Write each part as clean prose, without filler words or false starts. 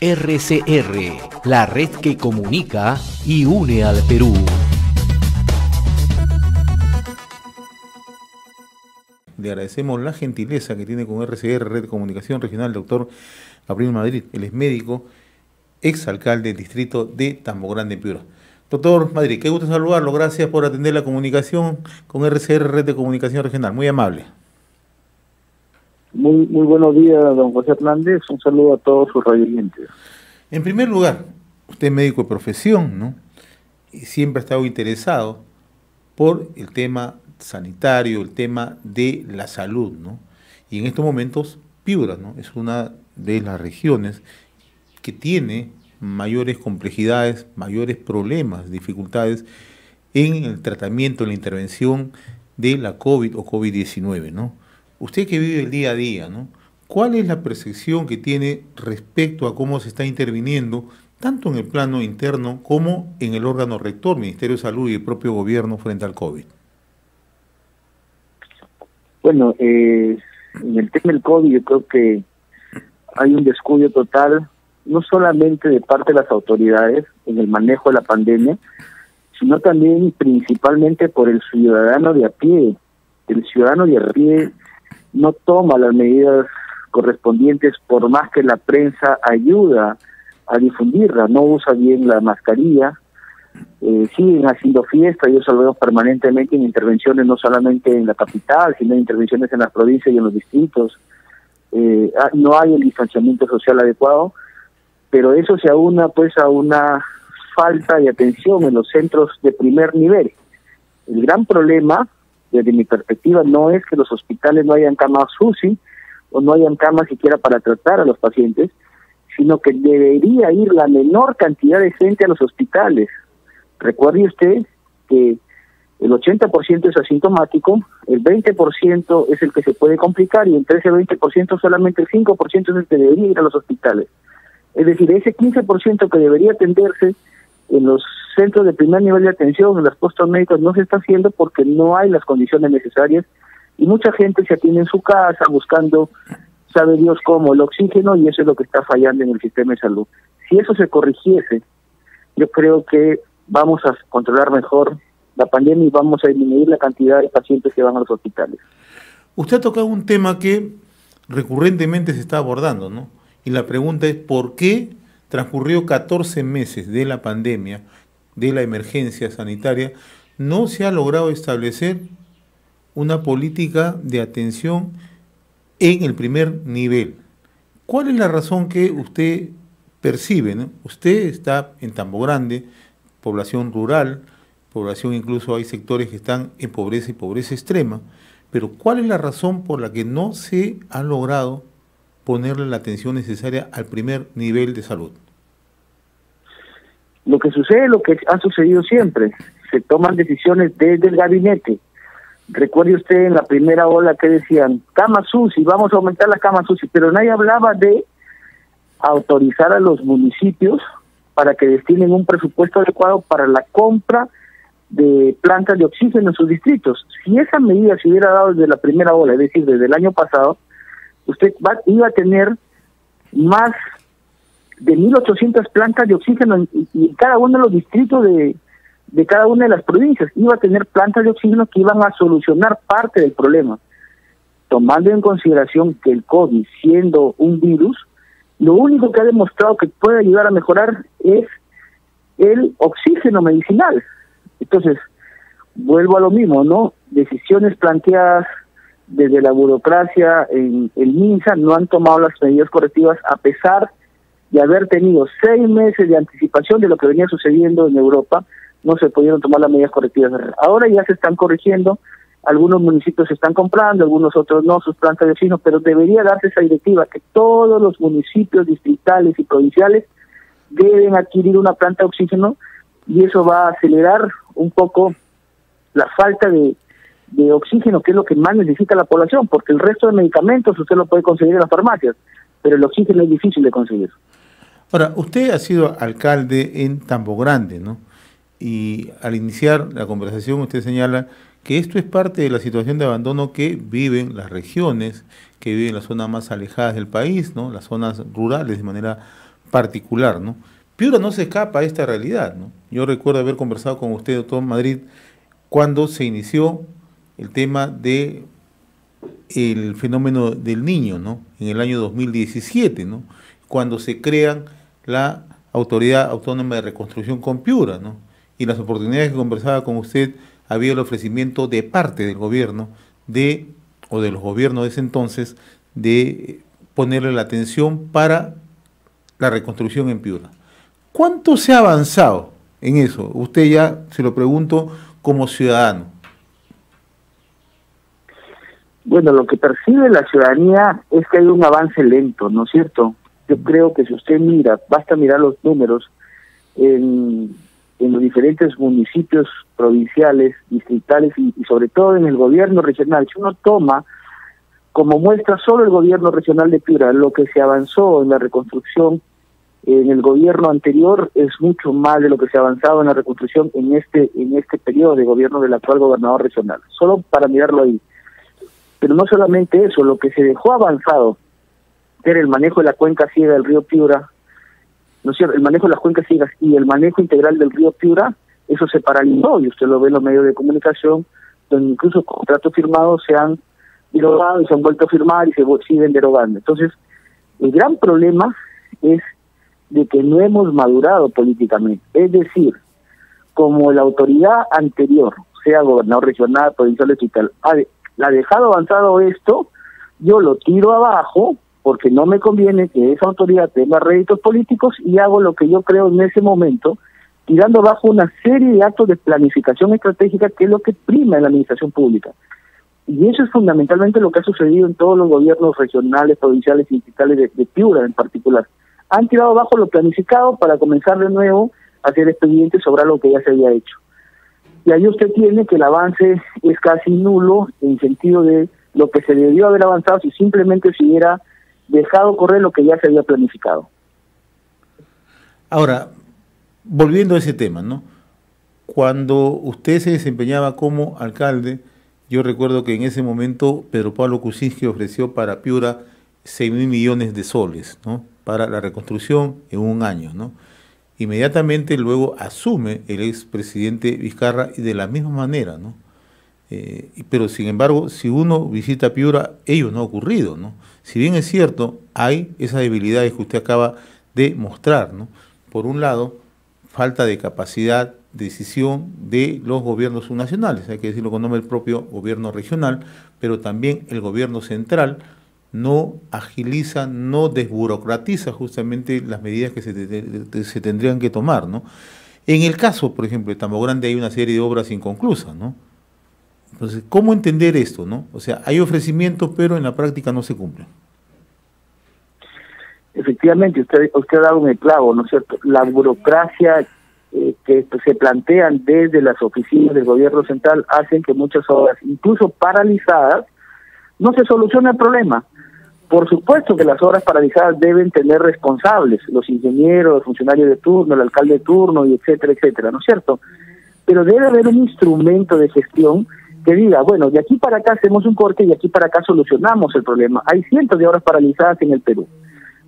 RCR, la red que comunica y une al Perú. Le agradecemos la gentileza que tiene con RCR, Red de Comunicación Regional, doctor Gabriel Madrid. Él es médico, exalcalde del distrito de Tambo Grande, Piura. Doctor Madrid, qué gusto saludarlo. Gracias por atender la comunicación con RCR, Red de Comunicación Regional. Muy amable. Muy buenos días, don José Hernández. Un saludo a todos sus radioyentes. En primer lugar, usted es médico de profesión, ¿no? Y siempre ha estado interesado por el tema sanitario, el tema de la salud, ¿no? Y en estos momentos, Piura, ¿no?, es una de las regiones que tiene mayores complejidades, mayores problemas, dificultades en el tratamiento, en la intervención de la COVID o COVID-19, ¿no? Usted que vive el día a día, ¿no?, ¿cuál es la percepción que tiene respecto a cómo se está interviniendo, tanto en el plano interno como en el órgano rector, Ministerio de Salud y el propio gobierno frente al COVID? Bueno, en el tema del COVID yo creo que hay un descuido total, no solamente de parte de las autoridades en el manejo de la pandemia, sino también principalmente por el ciudadano de a pie. El ciudadano de a pie no toma las medidas correspondientes por más que la prensa ayuda a difundirla, no usa bien la mascarilla, siguen haciendo fiesta, y eso lo vemos permanentemente en intervenciones no solamente en la capital, sino en intervenciones en las provincias y en los distritos. No hay el distanciamiento social adecuado, pero eso se aúna pues a una falta de atención en los centros de primer nivel. El gran problema, desde mi perspectiva, no es que los hospitales no hayan camas UCI o no hayan camas siquiera para tratar a los pacientes, sino que debería ir la menor cantidad de gente a los hospitales. Recuerde usted que el 80% es asintomático, el 20% es el que se puede complicar y entre ese 20% solamente el 5% es el que debería ir a los hospitales. Es decir, ese 15% que debería atenderse en los centros de primer nivel de atención, en los puestos médicos, no se está haciendo porque no hay las condiciones necesarias y mucha gente se atiende en su casa buscando, sabe Dios cómo, el oxígeno, y eso es lo que está fallando en el sistema de salud. Si eso se corrigiese, yo creo que vamos a controlar mejor la pandemia y vamos a disminuir la cantidad de pacientes que van a los hospitales. Usted ha tocado un tema que recurrentemente se está abordando, ¿no? Y la pregunta es, ¿por qué transcurrió 14 meses de la pandemia, de la emergencia sanitaria, no se ha logrado establecer una política de atención en el primer nivel? ¿Cuál es la razón que usted percibe, ¿no? Usted está en Tambo Grande, población rural, población incluso hay sectores que están en pobreza y pobreza extrema, pero ¿cuál es la razón por la que no se ha logrado ponerle la atención necesaria al primer nivel de salud? Lo que sucede, lo que ha sucedido siempre, se toman decisiones desde el gabinete. Recuerde usted en la primera ola que decían, camas UCI, vamos a aumentar las camas UCI, pero nadie hablaba de autorizar a los municipios para que destinen un presupuesto adecuado para la compra de plantas de oxígeno en sus distritos. Si esa medida se hubiera dado desde la primera ola, es decir, desde el año pasado, usted iba a tener más de 1.800 plantas de oxígeno en cada uno de los distritos de cada una de las provincias. Iba a tener plantas de oxígeno que iban a solucionar parte del problema. Tomando en consideración que el COVID, siendo un virus, lo único que ha demostrado que puede ayudar a mejorar es el oxígeno medicinal. Entonces, vuelvo a lo mismo, ¿no? Decisiones planteadas desde la burocracia en el MINSA no han tomado las medidas correctivas a pesar de haber tenido 6 meses de anticipación de lo que venía sucediendo en Europa. No se pudieron tomar las medidas correctivas. Ahora ya se están corrigiendo, algunos municipios se están comprando, algunos otros no, sus plantas de oxígeno, pero debería darse esa directiva que todos los municipios distritales y provinciales deben adquirir una planta de oxígeno, y eso va a acelerar un poco la falta de oxígeno, que es lo que más necesita la población, porque el resto de medicamentos usted lo puede conseguir en las farmacias, pero el oxígeno es difícil de conseguir. Ahora, usted ha sido alcalde en Tambo Grande, ¿no? Y al iniciar la conversación usted señala que esto es parte de la situación de abandono que viven las regiones, que viven las zonas más alejadas del país, ¿no?, las zonas rurales de manera particular, ¿no? Piura no se escapa a esta realidad, ¿no? Yo recuerdo haber conversado con usted, doctor Madrid, cuando se inició el tema de el fenómeno del Niño, ¿no? En el año 2017, ¿no? Cuando se crean la Autoridad Autónoma de Reconstrucción con Piura, ¿no? Y las oportunidades que conversaba con usted, había el ofrecimiento de parte del gobierno o de los gobiernos de ese entonces, de ponerle la atención para la reconstrucción en Piura. ¿Cuánto se ha avanzado en eso? Usted ya se lo pregunto como ciudadano. Bueno, lo que percibe la ciudadanía es que hay un avance lento, ¿no es cierto? Yo creo que si usted mira, basta mirar los números en los diferentes municipios provinciales, distritales y sobre todo en el gobierno regional. Si uno toma como muestra solo el gobierno regional de Piura, lo que se avanzó en la reconstrucción en el gobierno anterior es mucho más de lo que se ha avanzado en la reconstrucción en este periodo de gobierno del actual gobernador regional. Solo para mirarlo ahí. Pero no solamente eso, lo que se dejó avanzado era el manejo de la cuenca ciega del río Piura, ¿no es cierto? El manejo de las cuencas ciegas y el manejo integral del río Piura, eso se paralizó, y usted lo ve en los medios de comunicación, donde incluso contratos firmados se han derogado y se han vuelto a firmar y se siguen derogando. Entonces, el gran problema es de que no hemos madurado políticamente. Es decir, como la autoridad anterior, sea gobernador regional, provincial, distrital, ha dejado avanzado esto, yo lo tiro abajo porque no me conviene que esa autoridad tenga réditos políticos y hago lo que yo creo en ese momento, tirando abajo una serie de actos de planificación estratégica que es lo que prima en la administración pública. Y eso es fundamentalmente lo que ha sucedido en todos los gobiernos regionales, provinciales y distritales de Piura en particular. Han tirado abajo lo planificado para comenzar de nuevo a hacer expedientes sobre algo que ya se había hecho. Y ahí usted tiene que el avance es casi nulo en sentido de lo que se debió haber avanzado si simplemente se hubiera dejado correr lo que ya se había planificado. Ahora, volviendo a ese tema, ¿no? Cuando usted se desempeñaba como alcalde, yo recuerdo que en ese momento Pedro Pablo Kuczynski ofreció para Piura 6.000 millones de soles, ¿no? Para la reconstrucción en un año, ¿no? Inmediatamente luego asume el expresidente Vizcarra y de la misma manera, ¿no? Pero sin embargo, si uno visita Piura, ello no ha ocurrido, ¿no? Si bien es cierto, hay esas debilidades que usted acaba de mostrar, ¿no? Por un lado, falta de capacidad de decisión de los gobiernos subnacionales, hay que decirlo con nombre del propio gobierno regional, pero también el gobierno central no agiliza, no desburocratiza justamente las medidas que se tendrían que tomar, ¿no? En el caso, por ejemplo, de Tambo Grande hay una serie de obras inconclusas, ¿no? Entonces, ¿cómo entender esto, no? O sea, hay ofrecimientos, pero en la práctica no se cumplen. Efectivamente, usted ha dado un clavo, ¿no es cierto? La burocracia que se plantean desde las oficinas del gobierno central hacen que muchas obras, incluso paralizadas, no se solucione el problema. Por supuesto que las obras paralizadas deben tener responsables, los ingenieros, los funcionarios de turno, el alcalde de turno, y etcétera, etcétera, ¿no es cierto? Pero debe haber un instrumento de gestión que diga, bueno, de aquí para acá hacemos un corte y de aquí para acá solucionamos el problema. Hay cientos de obras paralizadas en el Perú,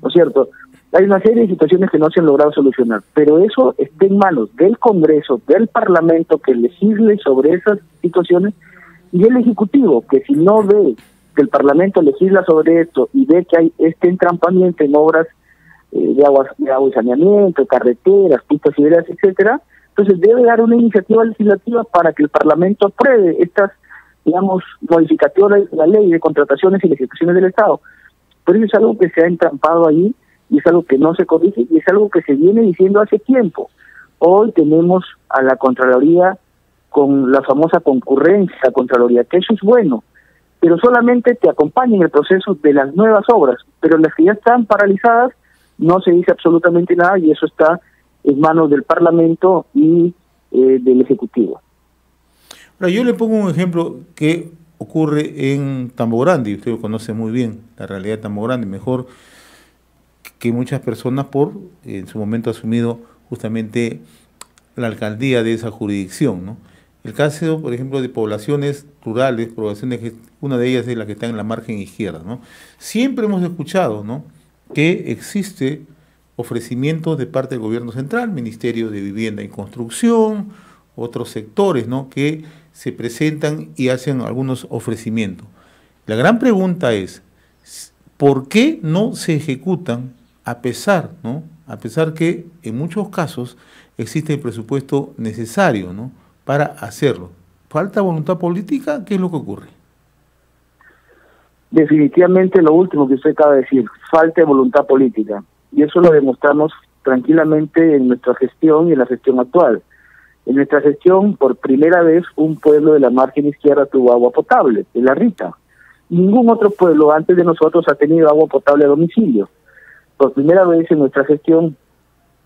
¿no es cierto? Hay una serie de situaciones que no se han logrado solucionar, pero eso está en manos del Congreso, del Parlamento, que legisle sobre esas situaciones, y el Ejecutivo, que si no ve que el Parlamento legisla sobre esto y ve que hay este entrampamiento en obras de agua y saneamiento, carreteras, pistas hidráulicas, etcétera, entonces debe dar una iniciativa legislativa para que el Parlamento apruebe estas, digamos, modificaciones de la ley de contrataciones y licitaciones del Estado. Pero eso es algo que se ha entrampado ahí y es algo que no se corrige y es algo que se viene diciendo hace tiempo. Hoy tenemos a la Contraloría con la famosa concurrencia a Contraloría, que eso es bueno, pero solamente te acompaña en el proceso de las nuevas obras, pero las que ya están paralizadas no se dice absolutamente nada y eso está en manos del Parlamento y del Ejecutivo. Ahora, yo le pongo un ejemplo que ocurre en Tambo Grande, y usted lo conoce muy bien, la realidad de Tambo Grande, mejor que muchas personas por en su momento asumido justamente la alcaldía de esa jurisdicción, ¿no? El caso, por ejemplo, de poblaciones rurales, poblaciones, una de ellas es la que está en la margen izquierda, ¿no? Siempre hemos escuchado, ¿no?, que existe ofrecimientos de parte del gobierno central, Ministerio de Vivienda y Construcción, otros sectores, ¿no?, que se presentan y hacen algunos ofrecimientos. La gran pregunta es, ¿por qué no se ejecutan a pesar, ¿no?, a pesar que en muchos casos existe el presupuesto necesario, ¿no?, para hacerlo? ¿Falta voluntad política? ¿Qué es lo que ocurre? Definitivamente lo último que usted acaba de decir, falta de voluntad política. Y eso lo demostramos tranquilamente en nuestra gestión y en la gestión actual. En nuestra gestión, por primera vez, un pueblo de la margen izquierda tuvo agua potable, en La Rita. Ningún otro pueblo antes de nosotros ha tenido agua potable a domicilio. Por primera vez en nuestra gestión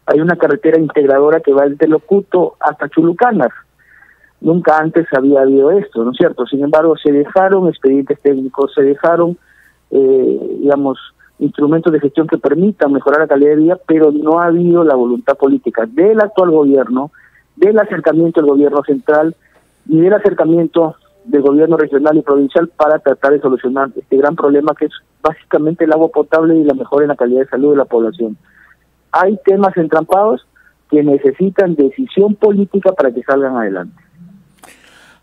hay una carretera integradora que va desde Locuto hasta Chulucanas. Nunca antes había habido esto, ¿no es cierto? Sin embargo, se dejaron expedientes técnicos, se dejaron, instrumentos de gestión que permitan mejorar la calidad de vida, pero no ha habido la voluntad política del actual gobierno, del acercamiento del gobierno central y del acercamiento del gobierno regional y provincial para tratar de solucionar este gran problema que es básicamente el agua potable y la mejora en la calidad de salud de la población. Hay temas entrampados que necesitan decisión política para que salgan adelante.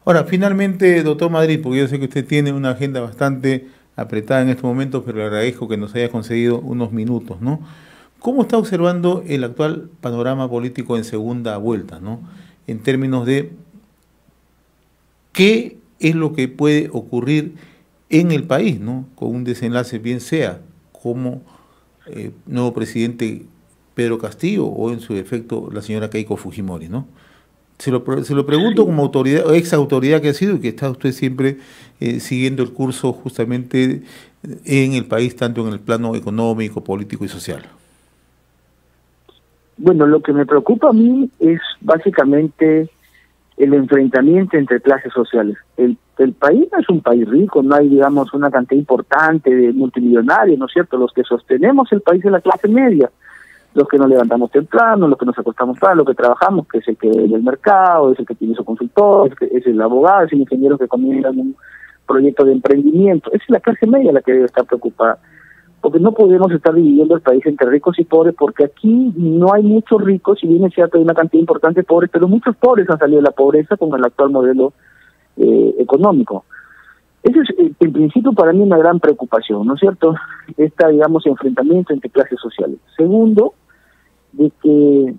Ahora, finalmente, doctor Madrid, porque yo sé que usted tiene una agenda bastante apretada en estos momentos, pero le agradezco que nos haya concedido unos minutos, ¿no? ¿Cómo está observando el actual panorama político en segunda vuelta, ¿no?, en términos de qué es lo que puede ocurrir en el país, ¿no?, con un desenlace, bien sea como nuevo presidente Pedro Castillo o en su defecto la señora Keiko Fujimori, ¿no? Se lo pregunto como autoridad, ex autoridad que ha sido y que está usted siempre siguiendo el curso justamente en el país, tanto en el plano económico, político y social. Bueno, lo que me preocupa a mí es básicamente el enfrentamiento entre clases sociales. El país no es un país rico, no hay, digamos, una cantidad importante de multimillonarios, ¿no es cierto? Los que sostenemos el país es la clase media, los que nos levantamos temprano, los que nos acostamos tarde, los que trabajamos, que es el que en el mercado, es el que tiene su consultor, es el abogado, es el ingeniero que comienza un proyecto de emprendimiento. Esa es la clase media la que debe estar preocupada, porque no podemos estar dividiendo el país entre ricos y pobres, porque aquí no hay muchos ricos, si bien es cierto hay una cantidad importante de pobres, pero muchos pobres han salido de la pobreza con el actual modelo económico. Ese es, en principio, para mí una gran preocupación, ¿no es cierto? Enfrentamiento entre clases sociales. Segundo, de que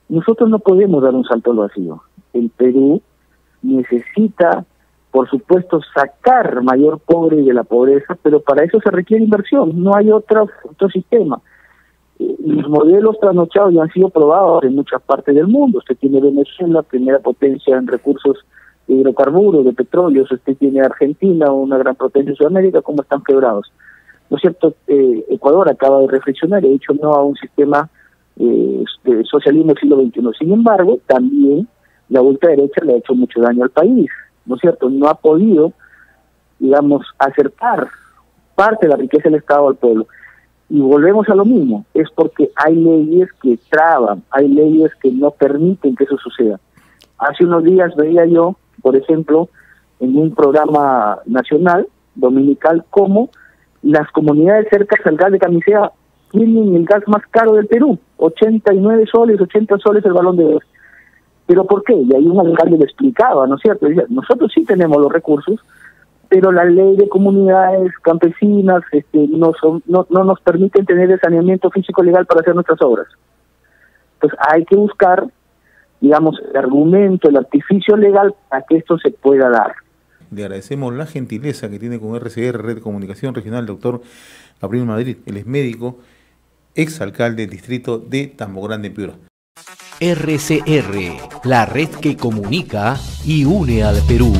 nosotros no podemos dar un salto al vacío. El Perú necesita, por supuesto, sacar mayor pobre de la pobreza, pero para eso se requiere inversión, no hay otro sistema. Los modelos trasnochados ya han sido probados en muchas partes del mundo. Usted tiene Venezuela, primera potencia en recursos de hidrocarburos, de petróleo. Usted tiene Argentina, una gran potencia en Sudamérica, como están quebrados. ¿No es cierto? Ecuador acaba de reflexionar y ha dicho no a un sistema de socialismo del siglo XXI. Sin embargo, también la ultraderecha le ha hecho mucho daño al país, ¿no es cierto? No ha podido, acercar parte de la riqueza del Estado al pueblo. Y volvemos a lo mismo, es porque hay leyes que traban, hay leyes que no permiten que eso suceda. Hace unos días veía yo, por ejemplo, en un programa nacional, dominical, cómo las comunidades cercanas al gas de Camisea tienen el gas más caro del Perú, 89 soles, 80 soles el balón de gas. ¿Pero por qué? Y ahí un alcalde lo explicaba, ¿no es cierto? Decía, nosotros sí tenemos los recursos, pero la ley de comunidades campesinas no nos permiten tener el saneamiento físico legal para hacer nuestras obras. Pues hay que buscar, el argumento, el artificio legal para que esto se pueda dar. Le agradecemos la gentileza que tiene con RCR, Red de Comunicación Regional, doctor Gabriel Madrid. Él es médico, exalcalde del distrito de Tambo Grande, Piura. RCR, la red que comunica y une al Perú.